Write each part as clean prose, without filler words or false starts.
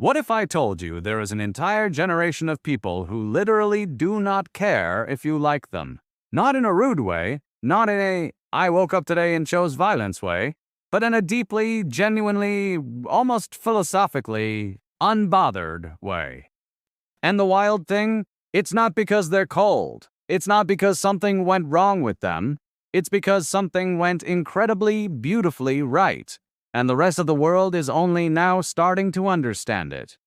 What if I told you there is an entire generation of people who literally do not care if you like them? Not in a rude way, not in a I woke up today and chose violence way, but in a deeply, genuinely, almost philosophically unbothered way. And the wild thing, it's not because they're cold. It's not because something went wrong with them. It's because something went incredibly, beautifully right. And the rest of the world is only now starting to understand it.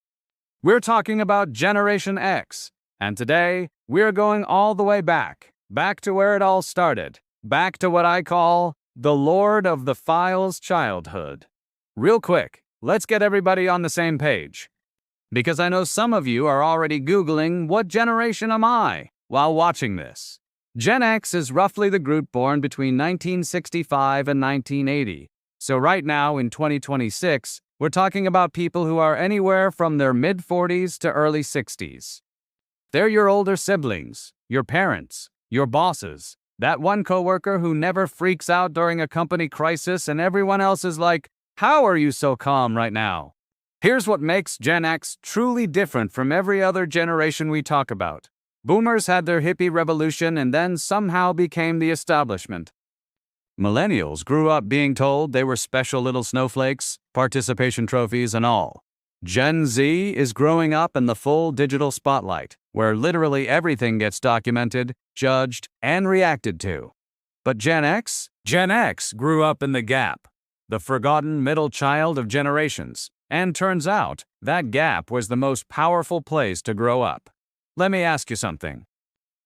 We're talking about Generation X, and today we're going all the way back to where it all started, back to what I call the Lord of the Files childhood. Real quick, let's get everybody on the same page, because I know some of you are already Googling what generation am I while watching this. Gen X is roughly the group born between 1965 and 1980. So right now, in 2026, we're talking about people who are anywhere from their mid-40s to early 60s. They're your older siblings, your parents, your bosses, that one coworker who never freaks out during a company crisis and everyone else is like, "How are you so calm right now?" Here's what makes Gen X truly different from every other generation we talk about. Boomers had their hippie revolution and then somehow became the establishment. Millennials grew up being told they were special little snowflakes, participation trophies, and all. Gen Z is growing up in the full digital spotlight, where literally everything gets documented, judged, and reacted to. But Gen X grew up in the gap, the forgotten middle child of generations, and turns out that gap was the most powerful place to grow up. Let me ask you something.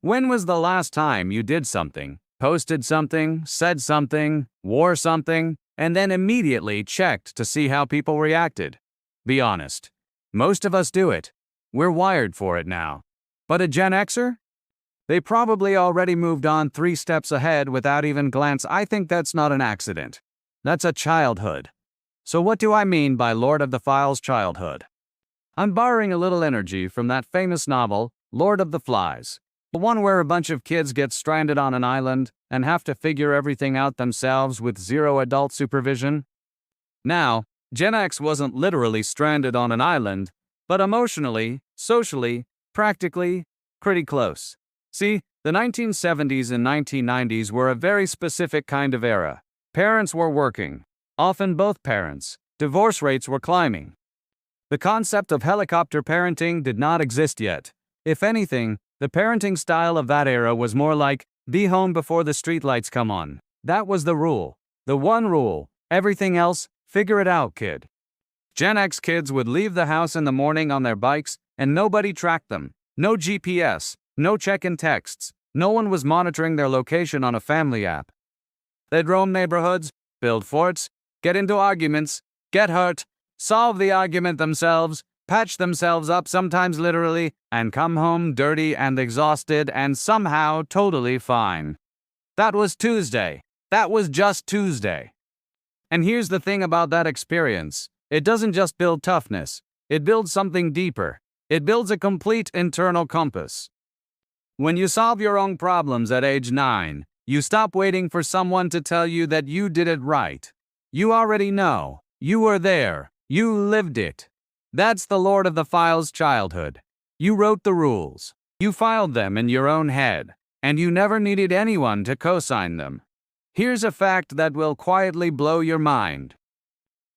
When was the last time you did something, posted something, said something, wore something, and then immediately checked to see how people reacted? Be honest. Most of us do it. We're wired for it now. But a Gen Xer? They probably already moved on 3 steps ahead without even glance. I think that's not an accident. That's a childhood. So what do I mean by Lord of the Files childhood? I'm borrowing a little energy from that famous novel, Lord of the Flies. The one where a bunch of kids get stranded on an island and have to figure everything out themselves with zero adult supervision. Now, Gen X wasn't literally stranded on an island, but emotionally, socially, practically, pretty close. See, the 1970s and 1990s were a very specific kind of era. Parents were working, often both parents. Divorce rates were climbing. The concept of helicopter parenting did not exist yet. If anything, the parenting style of that era was more like, be home before the streetlights come on. That was the rule. The one rule. Everything else, figure it out, kid. Gen X kids would leave the house in the morning on their bikes, and nobody tracked them. No GPS, no check-in texts. No one was monitoring their location on a family app. They'd roam neighborhoods, build forts, get into arguments, get hurt, solve the argument themselves, patch themselves up, sometimes literally, and come home dirty and exhausted and somehow totally fine. That was Tuesday. That was just Tuesday. And here's the thing about that experience. It doesn't just build toughness. It builds something deeper. It builds a complete internal compass. When you solve your own problems at age 9, you stop waiting for someone to tell you that you did it right. You already know. You were there. You lived it. That's the Lord of the Files childhood. You wrote the rules. You filed them in your own head, and you never needed anyone to co-sign them. Here's a fact that will quietly blow your mind.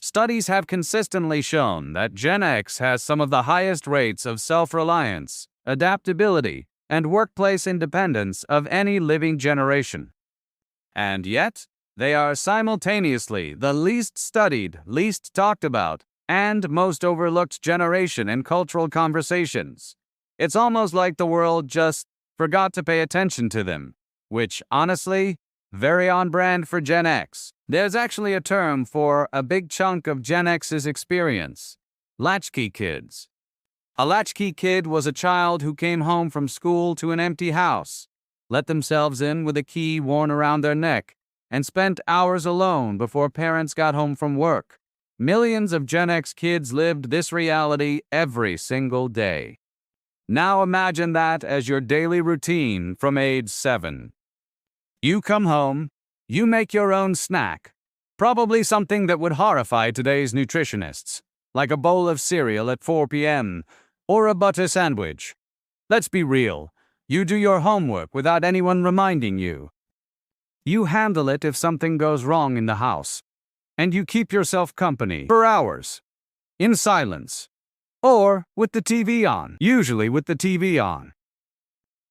Studies have consistently shown that Gen X has some of the highest rates of self-reliance, adaptability, and workplace independence of any living generation. And yet, they are simultaneously the least studied, least talked about, and most overlooked generation in cultural conversations. It's almost like the world just forgot to pay attention to them, which, honestly, very on brand for Gen X. There's actually a term for a big chunk of Gen X's experience: latchkey kids. A latchkey kid was a child who came home from school to an empty house, let themselves in with a key worn around their neck, and spent hours alone before parents got home from work. Millions of Gen X kids lived this reality every single day. Now imagine that as your daily routine from age 7. You come home, you make your own snack, probably something that would horrify today's nutritionists. like a bowl of cereal at 4 p.m. or a butter sandwich. Let's be real. You do your homework without anyone reminding you. You handle it if something goes wrong in the house. And you keep yourself company for hours. In silence. Or with the TV on. Usually with the TV on.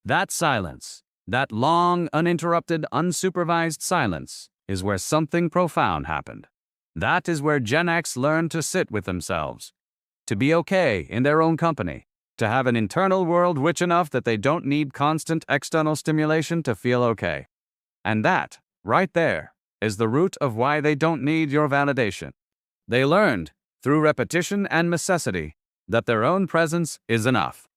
That silence, that long, uninterrupted, unsupervised silence, is where something profound happened. That is where Gen X learned to sit with themselves. To be okay in their own company. To have an internal world rich enough that they don't need constant external stimulation to feel okay. And that, right there, is the root of why they don't need your validation. They learned, through repetition and necessity, that their own presence is enough.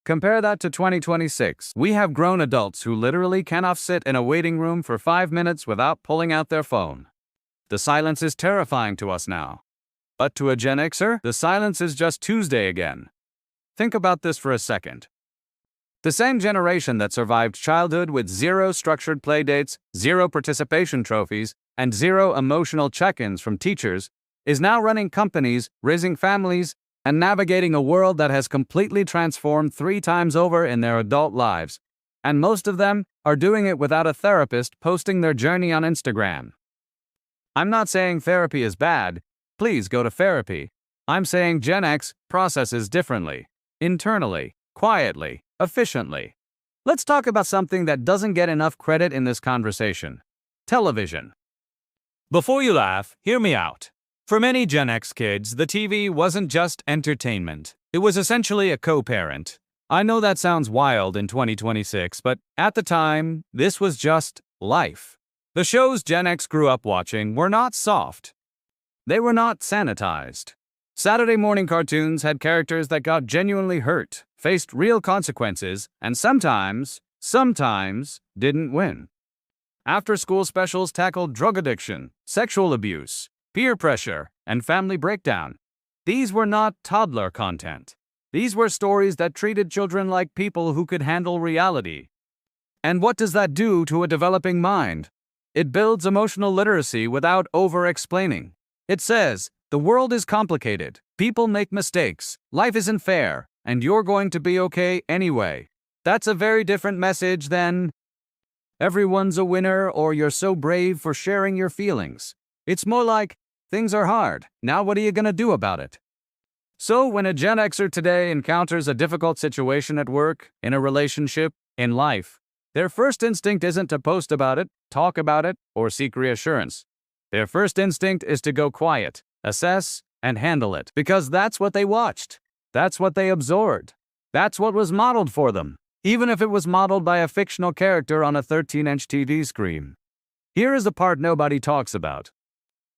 Compare that to 2026. We have grown adults who literally cannot sit in a waiting room for 5 minutes without pulling out their phone. The silence is terrifying to us now. But to a Gen Xer, the silence is just Tuesday again. Think about this for a second. The same generation that survived childhood with 0 structured playdates, 0 participation trophies, and 0 emotional check-ins from teachers is now running companies, raising families, and navigating a world that has completely transformed 3 times over in their adult lives. And most of them are doing it without a therapist posting their journey on Instagram. I'm not saying therapy is bad. Please go to therapy. I'm saying Gen X processes differently, internally, quietly, efficiently. Let's talk about something that doesn't get enough credit in this conversation. Television. Before you laugh, hear me out. For many Gen X kids, the TV wasn't just entertainment. It was essentially a co-parent. I know that sounds wild in 2026, but at the time, this was just life. The shows Gen X grew up watching were not soft. They were not sanitized. Saturday morning cartoons had characters that got genuinely hurt, faced real consequences, and sometimes didn't win. After-school specials tackled drug addiction, sexual abuse, peer pressure, and family breakdown. These were not toddler content. These were stories that treated children like people who could handle reality. And what does that do to a developing mind? It builds emotional literacy without over-explaining. It says, the world is complicated, people make mistakes, life isn't fair, and you're going to be okay anyway. That's a very different message than, everyone's a winner or you're so brave for sharing your feelings. It's more like, things are hard, now what are you gonna do about it? So when a Gen Xer today encounters a difficult situation at work, in a relationship, in life, their first instinct isn't to post about it, talk about it, or seek reassurance. Their first instinct is to go quiet, assess, and handle it, because that's what they watched. That's what they absorbed. That's what was modeled for them, even if it was modeled by a fictional character on a 13-inch TV screen. Here is the part nobody talks about.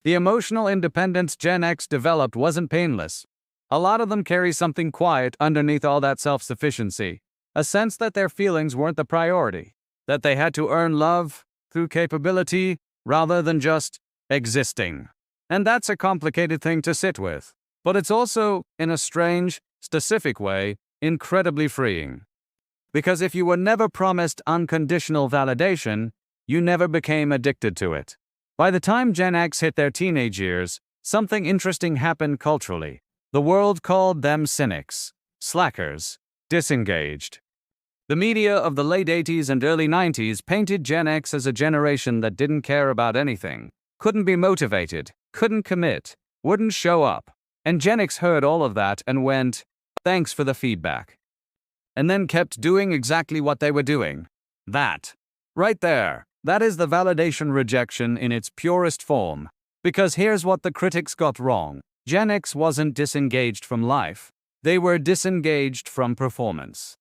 The emotional independence Gen X developed wasn't painless. A lot of them carry something quiet underneath all that self-sufficiency, a sense that their feelings weren't the priority, that they had to earn love through capability rather than just existing. And that's a complicated thing to sit with, but it's also, in a strange, specific way, incredibly freeing. Because if you were never promised unconditional validation, you never became addicted to it. By the time Gen X hit their teenage years, something interesting happened culturally. The world called them cynics, slackers, disengaged. The media of the late 80s and early 90s painted Gen X as a generation that didn't care about anything, couldn't be motivated, couldn't commit, wouldn't show up. And Gen X heard all of that and went, thanks for the feedback. And then kept doing exactly what they were doing. That. Right there. That is the validation rejection in its purest form. Because here's what the critics got wrong. Gen X wasn't disengaged from life. They were disengaged from performance.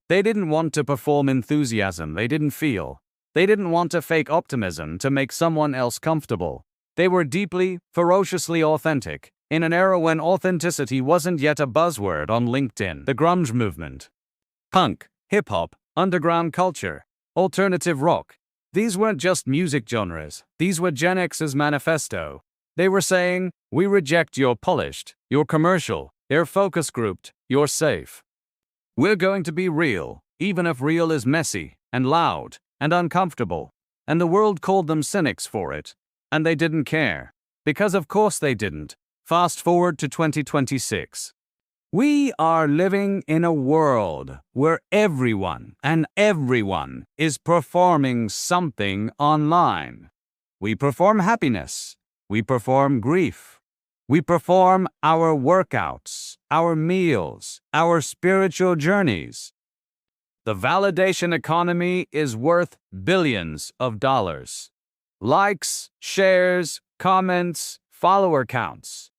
They didn't want to perform enthusiasm they didn't feel. They didn't want to fake optimism to make someone else comfortable. They were deeply, ferociously authentic, in an era when authenticity wasn't yet a buzzword on LinkedIn. The grunge movement. Punk, hip-hop, underground culture, alternative rock. These weren't just music genres. These were Gen X's manifesto. They were saying, we reject your polished, your commercial, your focus grouped, your safe. We're going to be real, even if real is messy, and loud, and uncomfortable. And the world called them cynics for it. And they didn't care. Because of course they didn't. Fast forward to 2026. We are living in a world where everyone is performing something online. We perform happiness. We perform grief. We perform our workouts, our meals, our spiritual journeys. The validation economy is worth billions of dollars. Likes, shares, comments, follower counts.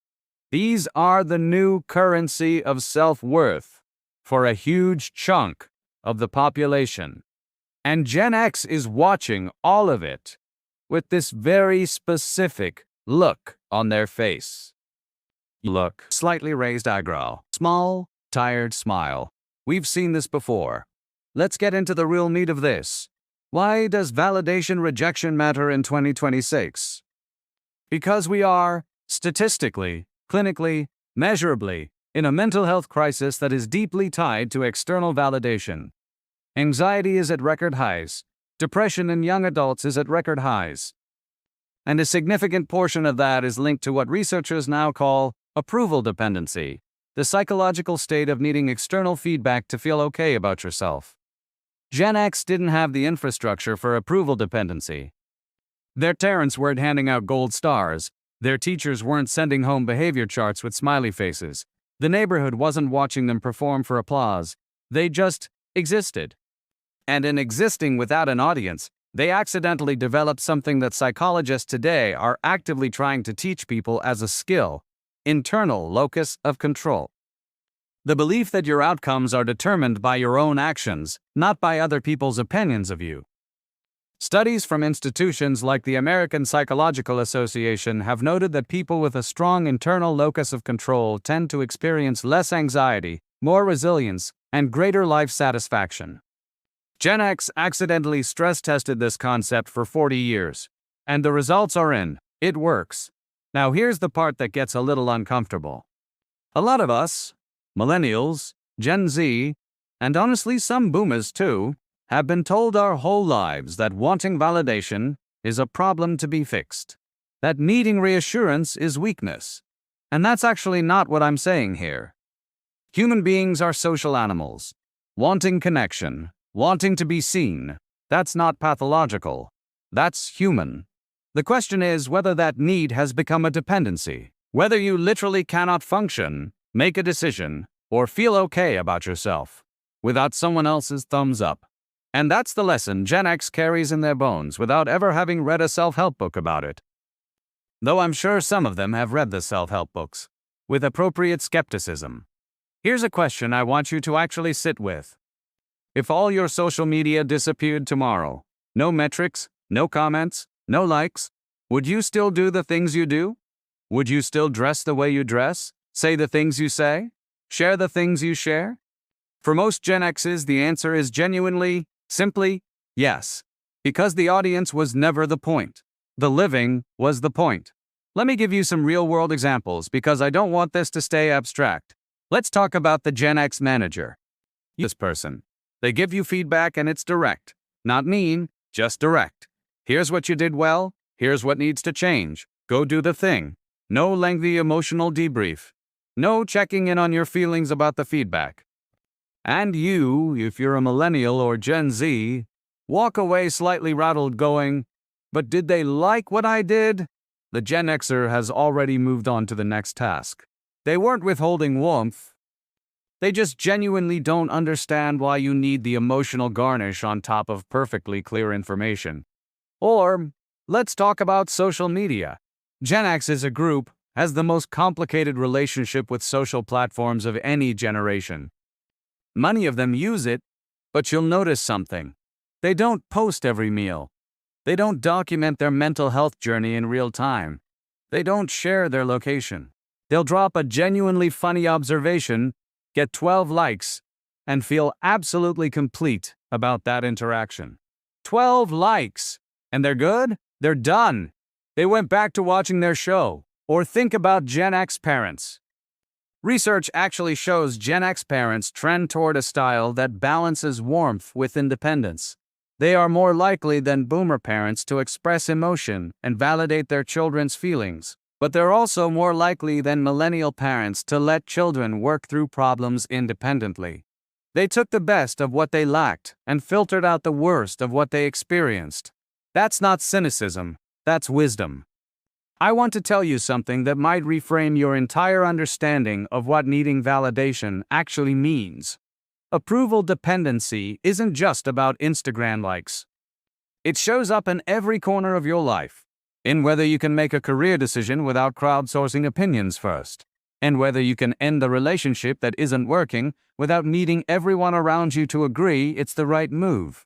These are the new currency of self-worth for a huge chunk of the population. And Gen X is watching all of it with this very specific look on their face. Look, slightly raised eyebrow, small, tired smile. We've seen this before. Let's get into the real meat of this. Why does validation rejection matter in 2026? Because we are, statistically, clinically, measurably, in a mental health crisis that is deeply tied to external validation. Anxiety is at record highs. Depression in young adults is at record highs. And a significant portion of that is linked to what researchers now call approval dependency, the psychological state of needing external feedback to feel okay about yourself. Gen X didn't have the infrastructure for approval dependency. Their parents weren't handing out gold stars. Their teachers weren't sending home behavior charts with smiley faces. The neighborhood wasn't watching them perform for applause. They just existed. And in existing without an audience, they accidentally developed something that psychologists today are actively trying to teach people as a skill: internal locus of control. The belief that your outcomes are determined by your own actions, not by other people's opinions of you. Studies from institutions like the American Psychological Association have noted that people with a strong internal locus of control tend to experience less anxiety, more resilience, and greater life satisfaction. Gen X accidentally stress-tested this concept for 40 years, and the results are in. It works. Now here's the part that gets a little uncomfortable. A lot of us, Millennials, Gen Z, and honestly some Boomers too, have been told our whole lives that wanting validation is a problem to be fixed, that needing reassurance is weakness. And that's actually not what I'm saying here. Human beings are social animals. Wanting connection, wanting to be seen, that's not pathological. That's human. The question is whether that need has become a dependency, whether you literally cannot function, make a decision, or feel okay about yourself without someone else's thumbs up. And that's the lesson Gen X carries in their bones without ever having read a self-help book about it. Though I'm sure some of them have read the self-help books, with appropriate skepticism. Here's a question I want you to actually sit with. If all your social media disappeared tomorrow, no metrics, no comments, no likes, would you still do the things you do? Would you still dress the way you dress, say the things you say, share the things you share? For most Gen X's, the answer is genuinely, simply, yes. Because the audience was never the point. The living was the point. Let me give you some real-world examples because I don't want this to stay abstract. Let's talk about the Gen X manager. This person. They give you feedback and it's direct. Not mean, just direct. Here's what you did well, here's what needs to change. Go do the thing. No lengthy emotional debrief. No checking in on your feelings about the feedback. And you, if you're a millennial or Gen Z, walk away slightly rattled going, but did they like what I did? The Gen Xer has already moved on to the next task. They weren't withholding warmth. They just genuinely don't understand why you need the emotional garnish on top of perfectly clear information. Or, let's talk about social media. Gen X as a group has the most complicated relationship with social platforms of any generation. Many of them use it, but you'll notice something. They don't post every meal. They don't document their mental health journey in real time. They don't share their location. They'll drop a genuinely funny observation, get 12 likes, and feel absolutely complete about that interaction. 12 likes! And they're good? They're done. They went back to watching their show. Or think about Gen X parents. Research actually shows Gen X parents trend toward a style that balances warmth with independence. They are more likely than Boomer parents to express emotion and validate their children's feelings, But they're also more likely than millennial parents to let children work through problems independently. They took the best of what they lacked and filtered out the worst of what they experienced. That's not cynicism, that's wisdom. I want to tell you something that might reframe your entire understanding of what needing validation actually means. Approval dependency isn't just about Instagram likes. It shows up in every corner of your life, in whether you can make a career decision without crowdsourcing opinions first, and whether you can end a relationship that isn't working without needing everyone around you to agree it's the right move,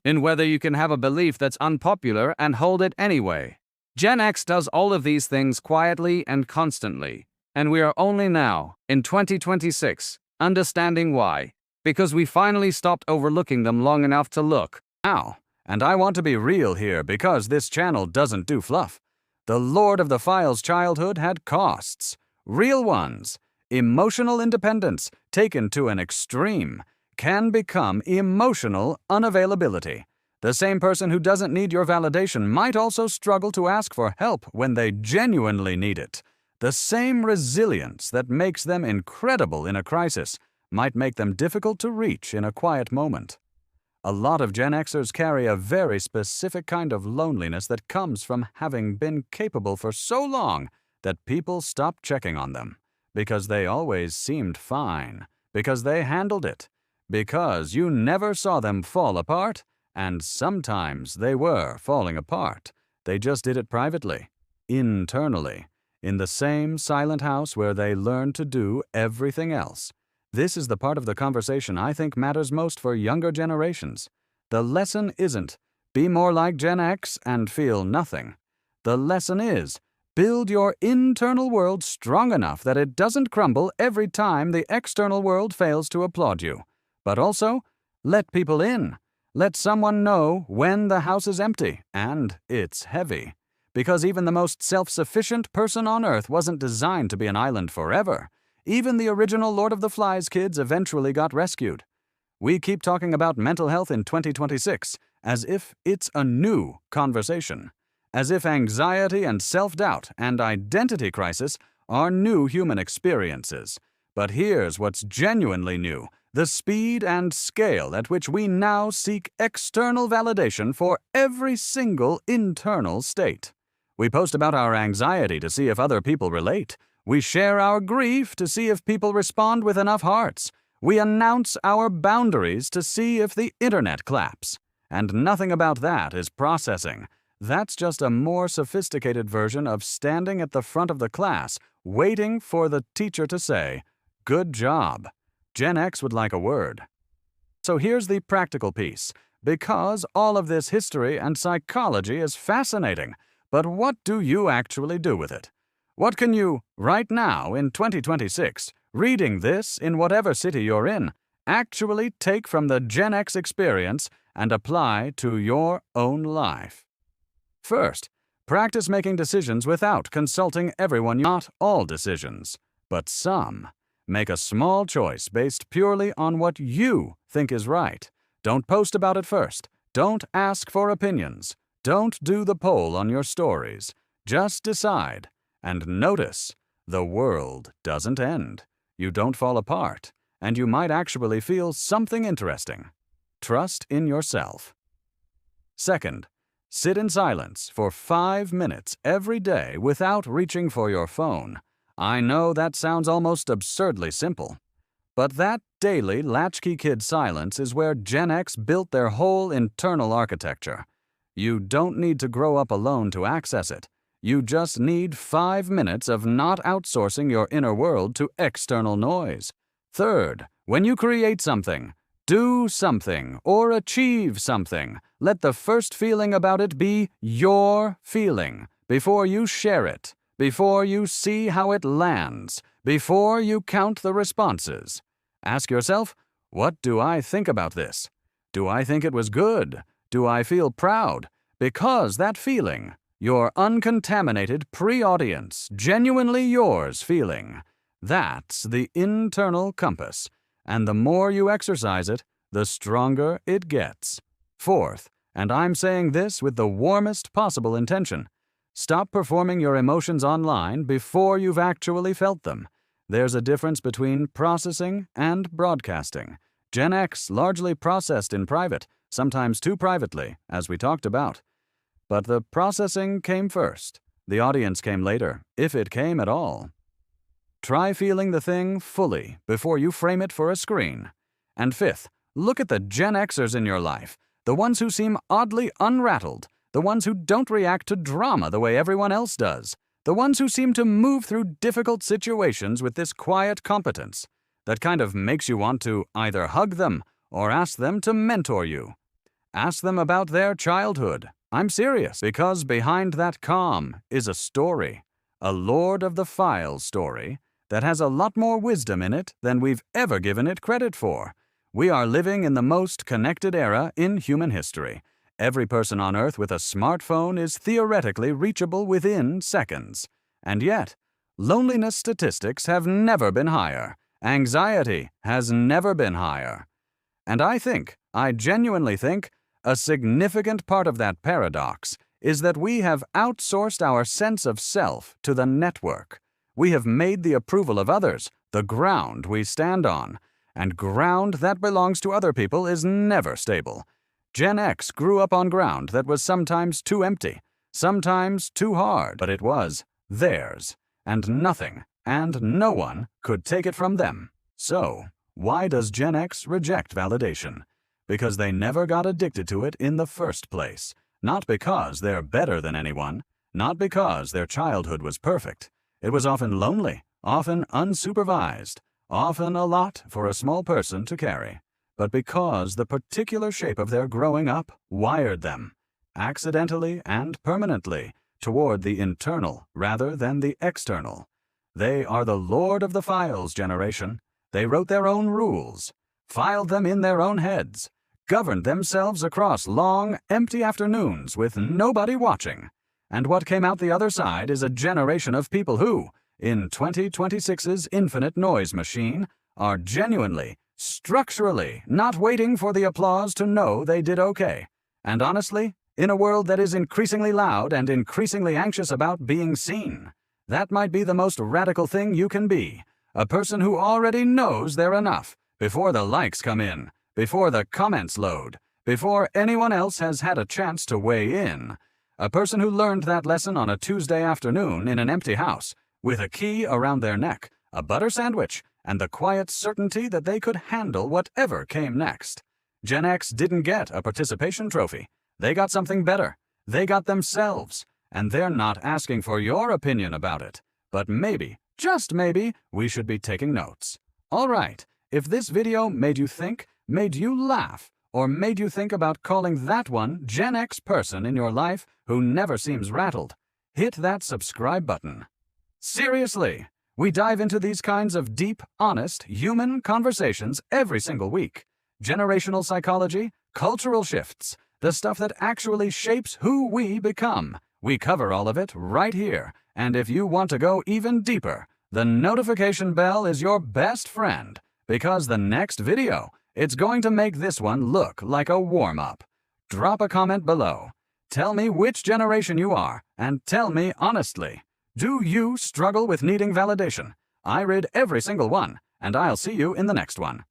in whether you can have a belief that's unpopular and hold it anyway. Gen X does all of these things quietly and constantly, and we are only now, in 2026, understanding why, because we finally stopped overlooking them long enough to look. Now, and I want to be real here because this channel doesn't do fluff. The Lord of the Files childhood had costs, real ones. Emotional independence, taken to an extreme, can become emotional unavailability. The same person who doesn't need your validation might also struggle to ask for help when they genuinely need it. The same resilience that makes them incredible in a crisis might make them difficult to reach in a quiet moment. A lot of Gen Xers carry a very specific kind of loneliness that comes from having been capable for so long that people stopped checking on them, because they always seemed fine, because they handled it, because you never saw them fall apart. And sometimes they were falling apart. They just did it privately, internally, in the same silent house where they learned to do everything else. This is the part of the conversation I think matters most for younger generations. The lesson isn't, be more like Gen X and feel nothing. The lesson is, build your internal world strong enough that it doesn't crumble every time the external world fails to applaud you. But also, let people in. Let someone know when the house is empty and it's heavy. Because even the most self-sufficient person on Earth wasn't designed to be an island forever. Even the original Lord of the Flies kids eventually got rescued. We keep talking about mental health in 2026 as if it's a new conversation. As if anxiety and self-doubt and identity crisis are new human experiences. But here's what's genuinely new. The speed and scale at which we now seek external validation for every single internal state. We post about our anxiety to see if other people relate. We share our grief to see if people respond with enough hearts. We announce our boundaries to see if the internet claps. And nothing about that is processing. That's just a more sophisticated version of standing at the front of the class, waiting for the teacher to say, "Good job." Gen X would like a word. So here's the practical piece. Because all of this history and psychology is fascinating, but what do you actually do with it? What can you, right now in 2026, reading this in whatever city you're in, actually take from the Gen X experience and apply to your own life? First, practice making decisions without consulting everyone. Not all decisions, but some. Make a small choice based purely on what you think is right. Don't post about it first. Don't ask for opinions. Don't do the poll on your stories. Just decide. And notice, the world doesn't end. You don't fall apart. And you might actually feel something interesting. Trust in yourself. Second, sit in silence for 5 minutes every day without reaching for your phone. I know that sounds almost absurdly simple, but that daily latchkey kid silence is where Gen X built their whole internal architecture. You don't need to grow up alone to access it. You just need 5 minutes of not outsourcing your inner world to external noise. Third, when you create something, do something, or achieve something, let the first feeling about it be your feeling before you share it. Before you see how it lands, before you count the responses. Ask yourself, what do I think about this? Do I think it was good? Do I feel proud? Because that feeling, your uncontaminated pre-audience, genuinely yours feeling, that's the internal compass. And the more you exercise it, the stronger it gets. Fourth, and I'm saying this with the warmest possible intention, Stop performing your emotions online before you've actually felt them. There's a difference between processing and broadcasting. Gen X largely processed in private, sometimes too privately, as we talked about. But the processing came first. The audience came later, if it came at all. Try feeling the thing fully before you frame it for a screen. And fifth, look at the Gen Xers in your life, the ones who seem oddly unrattled, the ones who don't react to drama the way everyone else does, the ones who seem to move through difficult situations with this quiet competence that kind of makes you want to either hug them or ask them to mentor you. Ask them about their childhood. I'm serious, because behind that calm is a story, a Lord of the Files story that has a lot more wisdom in it than we've ever given it credit for. We are living in the most connected era in human history. Every person on Earth with a smartphone is theoretically reachable within seconds. And yet, loneliness statistics have never been higher. Anxiety has never been higher. And I genuinely think, a significant part of that paradox is that we have outsourced our sense of self to the network. We have made the approval of others the ground we stand on, and ground that belongs to other people is never stable. Gen X grew up on ground that was sometimes too empty, sometimes too hard, but it was theirs, and nothing and no one could take it from them. So, why does Gen X reject validation? Because they never got addicted to it in the first place. Not because they're better than anyone, not because their childhood was perfect. It was often lonely, often unsupervised, often a lot for a small person to carry. But because the particular shape of their growing up wired them, accidentally and permanently, toward the internal rather than the external. They are the Lord of the Files generation. They wrote their own rules, filed them in their own heads, governed themselves across long, empty afternoons with nobody watching. And what came out the other side is a generation of people who, in 2026's infinite noise machine, are genuinely, structurally not waiting for the applause to know they did okay. And honestly, in a world that is increasingly loud and increasingly anxious about being seen, that might be the most radical thing you can be. A person who already knows they're enough before the likes come in, before the comments load, before anyone else has had a chance to weigh in. A person who learned that lesson on a Tuesday afternoon in an empty house, with a key around their neck, a butter sandwich, and the quiet certainty that they could handle whatever came next. Gen X didn't get a participation trophy. They got something better. They got themselves. And they're not asking for your opinion about it. But maybe, just maybe, we should be taking notes. All right, if this video made you think, made you laugh, or made you think about calling that one Gen X person in your life who never seems rattled, hit that subscribe button. Seriously, we dive into these kinds of deep, honest, human conversations every single week. Generational psychology, cultural shifts, the stuff that actually shapes who we become. We cover all of it right here, and if you want to go even deeper, the notification bell is your best friend, because the next video, it's going to make this one look like a warm-up. Drop a comment below. Tell me which generation you are, and tell me honestly, do you struggle with needing validation? I read every single one, and I'll see you in the next one.